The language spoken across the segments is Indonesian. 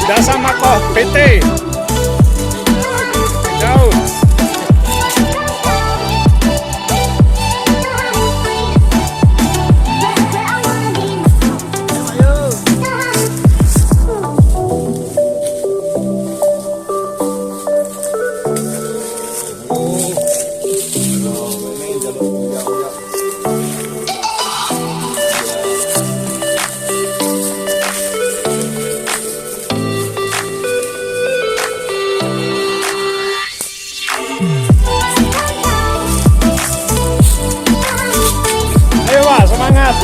Dasa Makoh PT Daud. Ayo Pak, semangat.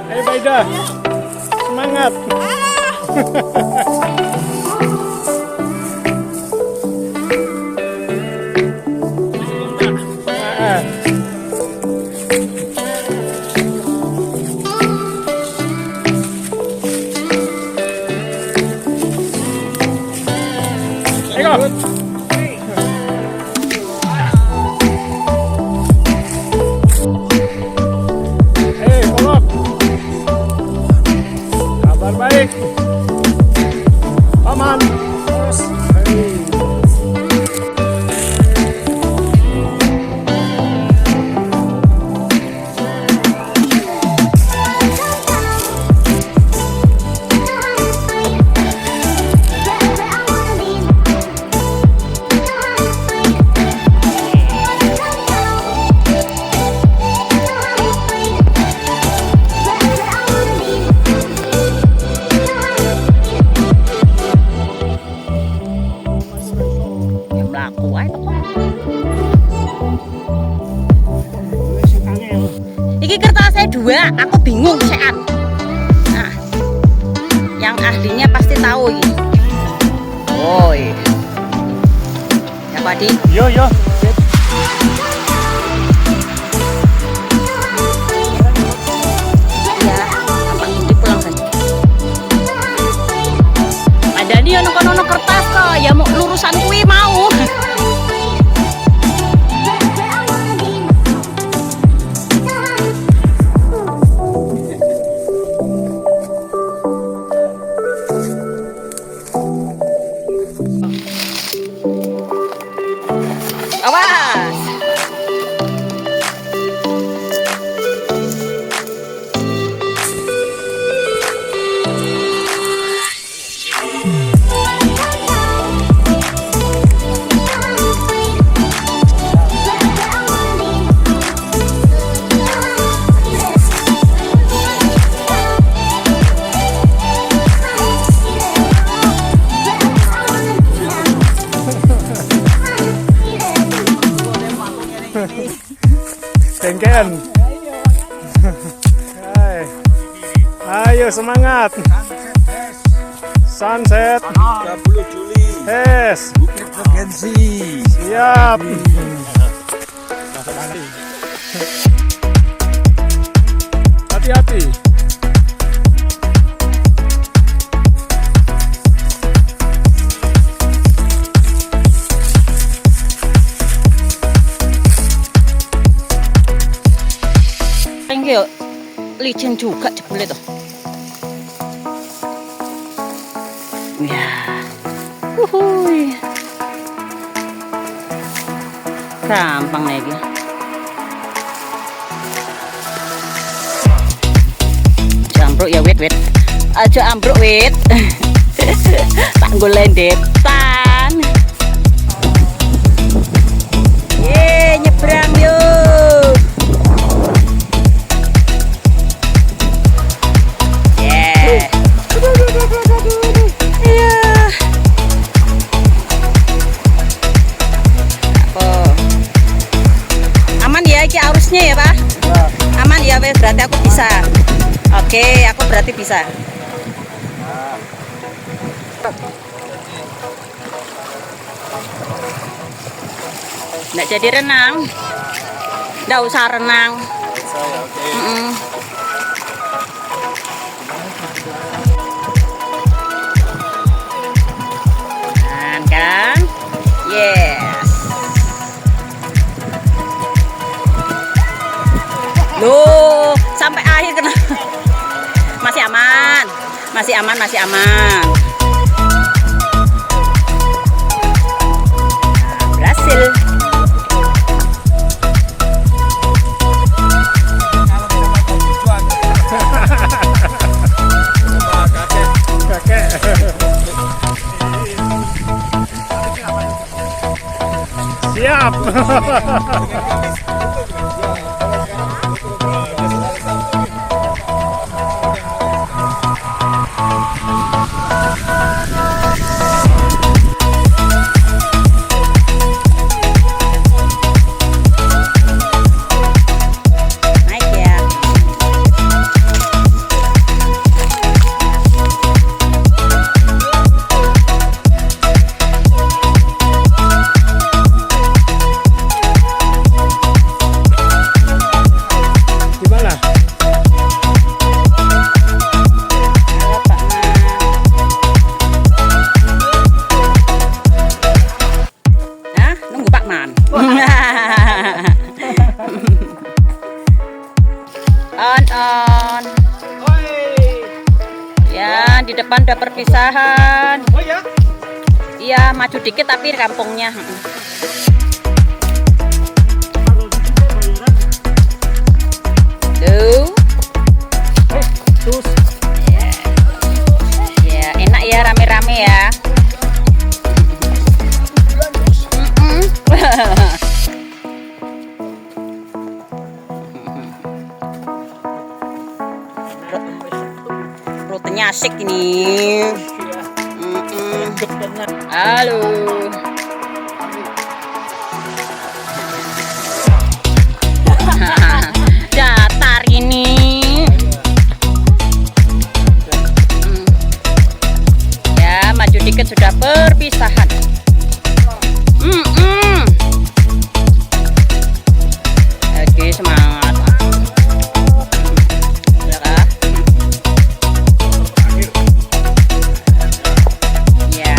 Ayo Baida, semangat. Ayo. Kolok. Kabar baik. Aman. Terus. Iki kertasnya 2, aku bingung sehat. Nah, yang ahlinya pasti tahu ini. Woi, siapa di? Yo. Ya, apa ini pulang saja. Ada nih ono kertas kok, ya mau lurusan kui mau. Awas. Cengken. Ayo semangat. Sunset 30 Juli. Yes. Bukit Regensi. Siap. Hati-hati. Yuk, licin juga jebule tuh. Ya. Uhuy. Gampang lagi. Ambruk ya wit. Aja ambruk wit. Tak golek depan. Ye, nyebrang yuk. Arusnya ya Pak? Aman ya wes, berarti aku bisa. Oke, aku berarti bisa. Nggak jadi renang. Nggak usah renang. saya, oke. Kan? Yes. Loh, sampai akhir kena. Masih aman. Masih aman, masih aman. Berhasil. Kakek. Siap. Naik ya. Gimana? Halo Pak Man. Hah? Nunggu Pak Man. On. Ya, di depan udah perpisahan. Oh ya? Iya, maju dikit tapi kampungnya. Tuh. Terus. Ya, enak ya rame-rame ya. Rutenya asik ini. Halo. Datar ini. Ya, maju dikit sudah perpisahan. Oke, semangat. Ya kah? Ya.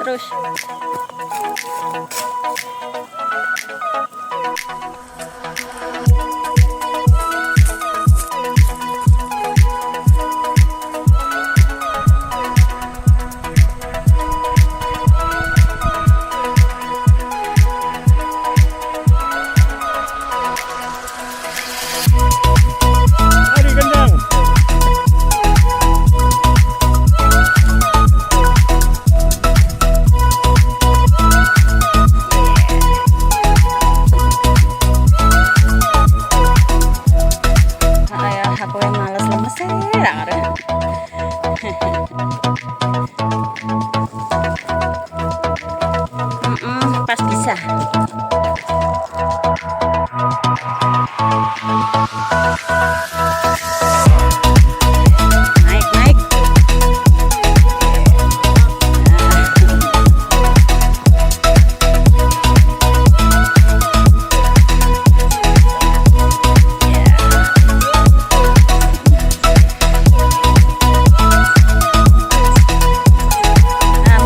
Terus. Aduh, gendang. Ayah, aku yang males lemes ya. Pas bisa. Naik.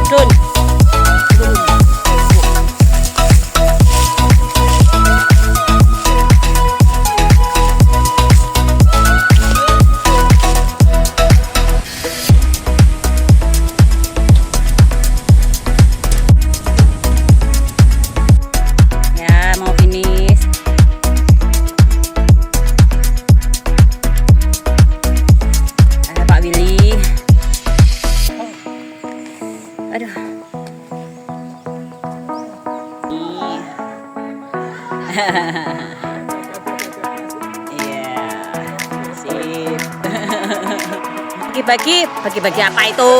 Mudun. Ya, mau finish. Pak Willy. Aduh. Iya. Sip. Bagi-bagi apa itu?